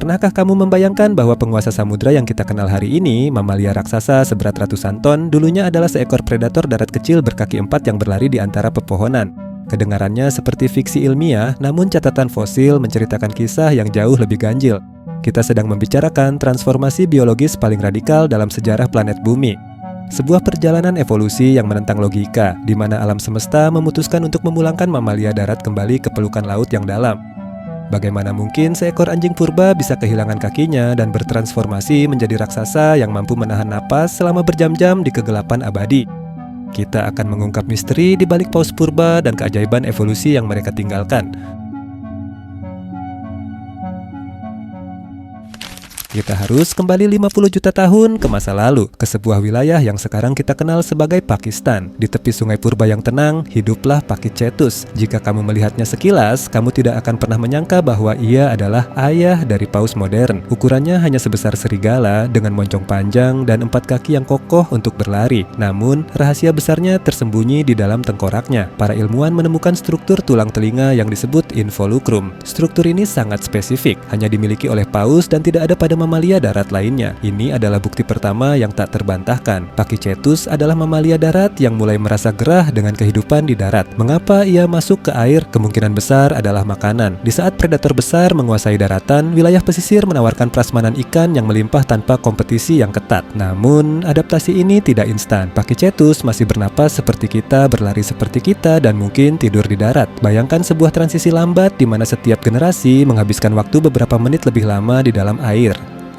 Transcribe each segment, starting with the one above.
Pernahkah kamu membayangkan bahwa penguasa samudra yang kita kenal hari ini, mamalia raksasa seberat ratusan ton, dulunya adalah seekor predator darat kecil berkaki 4 yang berlari di antara pepohonan? Kedengarannya seperti fiksi ilmiah, namun catatan fosil menceritakan kisah yang jauh lebih ganjil. Kita sedang membicarakan transformasi biologis paling radikal dalam sejarah planet bumi. Sebuah perjalanan evolusi yang menentang logika, di mana alam semesta memutuskan untuk memulangkan mamalia darat kembali ke pelukan laut yang dalam. Bagaimana mungkin seekor anjing purba bisa kehilangan kakinya dan bertransformasi menjadi raksasa yang mampu menahan napas selama berjam-jam di kegelapan abadi? Kita akan mengungkap misteri di balik paus purba dan keajaiban evolusi yang mereka tinggalkan. Kita harus kembali 50 juta tahun ke masa lalu, ke sebuah wilayah yang sekarang kita kenal sebagai Pakistan. Di tepi sungai purba yang tenang, hiduplah Pakiccetus. Jika kamu melihatnya sekilas, kamu tidak akan pernah menyangka bahwa ia adalah ayah dari paus modern. Ukurannya hanya sebesar serigala, dengan moncong panjang dan 4 kaki yang kokoh untuk berlari. Namun, rahasia besarnya tersembunyi di dalam tengkoraknya. Para ilmuwan menemukan struktur tulang telinga yang disebut involucrum. Struktur ini sangat spesifik, hanya dimiliki oleh paus dan tidak ada pada mamalia darat lainnya. Ini adalah bukti pertama yang tak terbantahkan. Pakiccetus adalah mamalia darat yang mulai merasa gerah dengan kehidupan di darat. Mengapa ia masuk ke air? Kemungkinan besar adalah makanan. Di saat predator besar menguasai daratan, wilayah pesisir menawarkan prasmanan ikan yang melimpah tanpa kompetisi yang ketat. Namun, adaptasi ini tidak instan. Pakiccetus masih bernapas seperti kita, berlari seperti kita, dan mungkin tidur di darat. Bayangkan sebuah transisi lambat di mana setiap generasi menghabiskan waktu beberapa menit lebih lama di dalam air.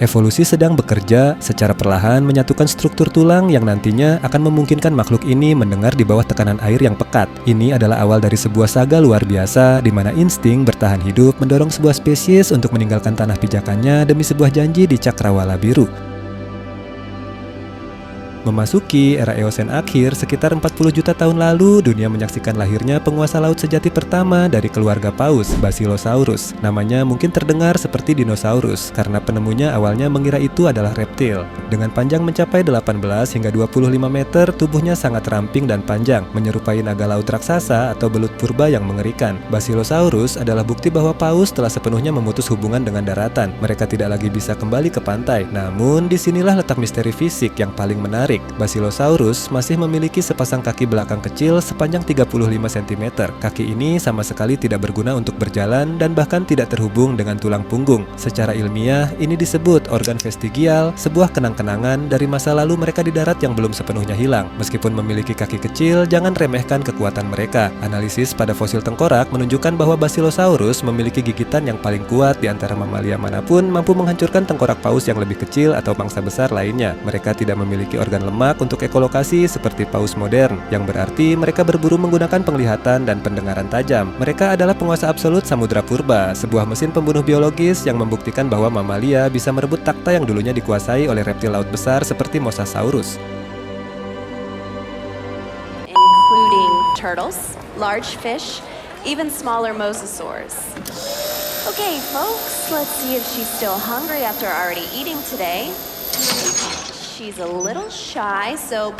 Evolusi sedang bekerja secara perlahan menyatukan struktur tulang yang nantinya akan memungkinkan makhluk ini mendengar di bawah tekanan air yang pekat. Ini adalah awal dari sebuah saga luar biasa di mana insting bertahan hidup mendorong sebuah spesies untuk meninggalkan tanah pijakannya demi sebuah janji di cakrawala biru. Memasuki era Eosen akhir, sekitar 40 juta tahun lalu, dunia menyaksikan lahirnya penguasa laut sejati pertama dari keluarga paus, Basilosaurus. Namanya mungkin terdengar seperti dinosaurus, karena penemunya awalnya mengira itu adalah reptil. Dengan panjang mencapai 18 hingga 25 meter, tubuhnya sangat ramping dan panjang, menyerupai naga laut raksasa atau belut purba yang mengerikan. Basilosaurus adalah bukti bahwa paus telah sepenuhnya memutus hubungan dengan daratan. Mereka tidak lagi bisa kembali ke pantai. Namun, disinilah letak misteri fisik yang paling menarik. Basilosaurus masih memiliki sepasang kaki belakang kecil sepanjang 35 cm. Kaki ini sama sekali tidak berguna untuk berjalan dan bahkan tidak terhubung dengan tulang punggung. Secara ilmiah, ini disebut organ vestigial, sebuah kenang-kenangan dari masa lalu mereka di darat yang belum sepenuhnya hilang. Meskipun memiliki kaki kecil, jangan remehkan kekuatan mereka. Analisis pada fosil tengkorak menunjukkan bahwa Basilosaurus memiliki gigitan yang paling kuat di antara mamalia manapun, mampu menghancurkan tengkorak paus yang lebih kecil atau mangsa besar lainnya. Mereka tidak memiliki organ lemak untuk ekolokasi seperti paus modern, yang berarti mereka berburu menggunakan penglihatan dan pendengaran tajam. Mereka adalah penguasa absolut samudra purba, sebuah mesin pembunuh biologis yang membuktikan bahwa mamalia bisa merebut takhta yang dulunya dikuasai oleh reptil laut besar seperti Mosasaurus. Including turtles, large fish, even smaller mosasaurs. Okay, folks, let's see if she's still hungry after already eating today. She's a little shy, so...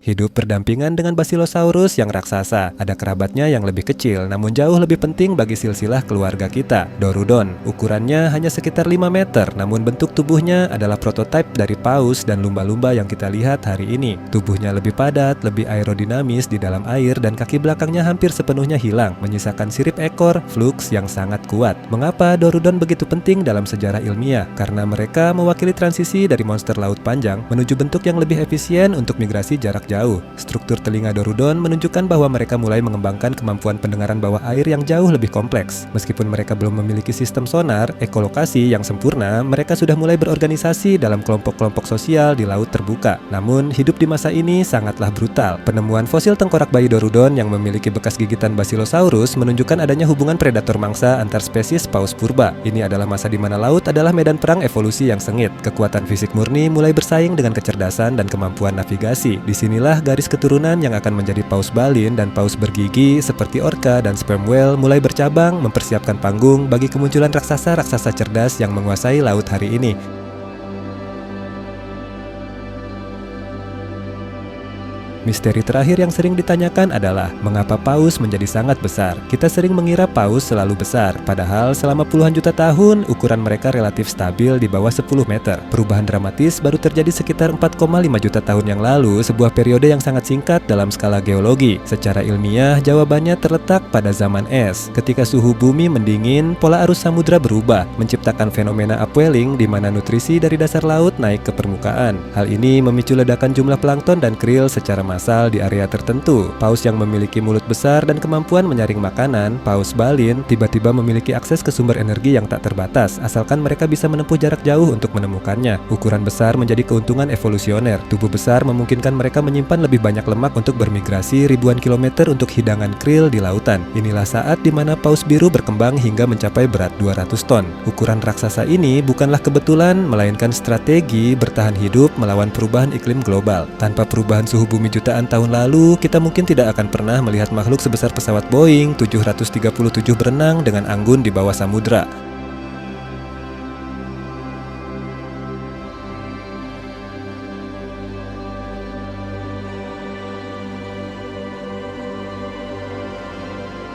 Hidup berdampingan dengan Basilosaurus yang raksasa. Ada kerabatnya yang lebih kecil, namun jauh lebih penting bagi silsilah keluarga kita, Dorudon. Ukurannya hanya sekitar 5 meter, namun bentuk tubuhnya adalah prototipe dari paus dan lumba-lumba yang kita lihat hari ini. Tubuhnya lebih padat, lebih aerodinamis di dalam air, dan kaki belakangnya hampir sepenuhnya hilang, menyisakan sirip ekor flux yang sangat kuat. Mengapa Dorudon begitu penting dalam sejarah ilmiah? Karena mereka mewakili transisi dari monster laut panjang menuju bentuk yang lebih efisien untuk migrasi jarak jauh. Struktur telinga Dorudon menunjukkan bahwa mereka mulai mengembangkan kemampuan pendengaran bawah air yang jauh lebih kompleks. Meskipun mereka belum memiliki sistem sonar, ekolokasi yang sempurna, mereka sudah mulai berorganisasi dalam kelompok-kelompok sosial di laut terbuka. Namun, hidup di masa ini sangatlah brutal. Penemuan fosil tengkorak bayi Dorudon yang memiliki bekas gigitan Basilosaurus menunjukkan adanya hubungan predator mangsa antar spesies paus purba. Ini adalah masa di mana laut adalah medan perang evolusi yang sengit. Kekuatan fisik murni mulai bersaing dengan kecerdasan dan kemampuan navigasi. Disinilah garis keturunan yang akan menjadi paus balin dan paus bergigi seperti orca dan sperm whale mulai bercabang, mempersiapkan panggung bagi kemunculan raksasa-raksasa cerdas yang menguasai laut hari ini. Misteri terakhir yang sering ditanyakan adalah mengapa paus menjadi sangat besar. Kita sering mengira paus selalu besar, padahal selama puluhan juta tahun ukuran mereka relatif stabil di bawah 10 meter. Perubahan dramatis baru terjadi sekitar 4,5 juta tahun yang lalu, sebuah periode yang sangat singkat dalam skala geologi. Secara ilmiah, jawabannya terletak pada zaman es. Ketika suhu bumi mendingin, pola arus samudra berubah, menciptakan fenomena upwelling di mana nutrisi dari dasar laut naik ke permukaan. Hal ini memicu ledakan jumlah plankton dan krill secara massal di area tertentu. Paus yang memiliki mulut besar dan kemampuan menyaring makanan, paus balin, tiba-tiba memiliki akses ke sumber energi yang tak terbatas, asalkan mereka bisa menempuh jarak jauh untuk menemukannya. Ukuran besar menjadi keuntungan evolusioner. Tubuh besar memungkinkan mereka menyimpan lebih banyak lemak untuk bermigrasi ribuan kilometer untuk hidangan krill di lautan. Inilah saat di mana paus biru berkembang hingga mencapai berat 200 ton. Ukuran raksasa ini bukanlah kebetulan, melainkan strategi bertahan hidup melawan perubahan iklim global. Tanpa perubahan suhu bumi jutaan tahun lalu, kita mungkin tidak akan pernah melihat makhluk sebesar pesawat Boeing 737 berenang dengan anggun di bawah samudra.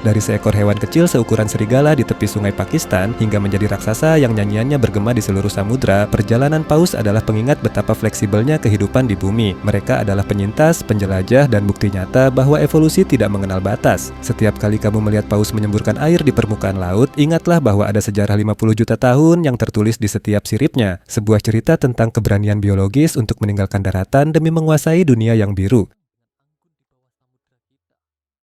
Dari seekor hewan kecil seukuran serigala di tepi sungai Pakistan hingga menjadi raksasa yang nyanyiannya bergema di seluruh samudra, perjalanan paus adalah pengingat betapa fleksibelnya kehidupan di bumi. Mereka adalah penyintas, penjelajah, dan bukti nyata bahwa evolusi tidak mengenal batas. Setiap kali kamu melihat paus menyemburkan air di permukaan laut, ingatlah bahwa ada sejarah 50 juta tahun yang tertulis di setiap siripnya. Sebuah cerita tentang keberanian biologis untuk meninggalkan daratan demi menguasai dunia yang biru.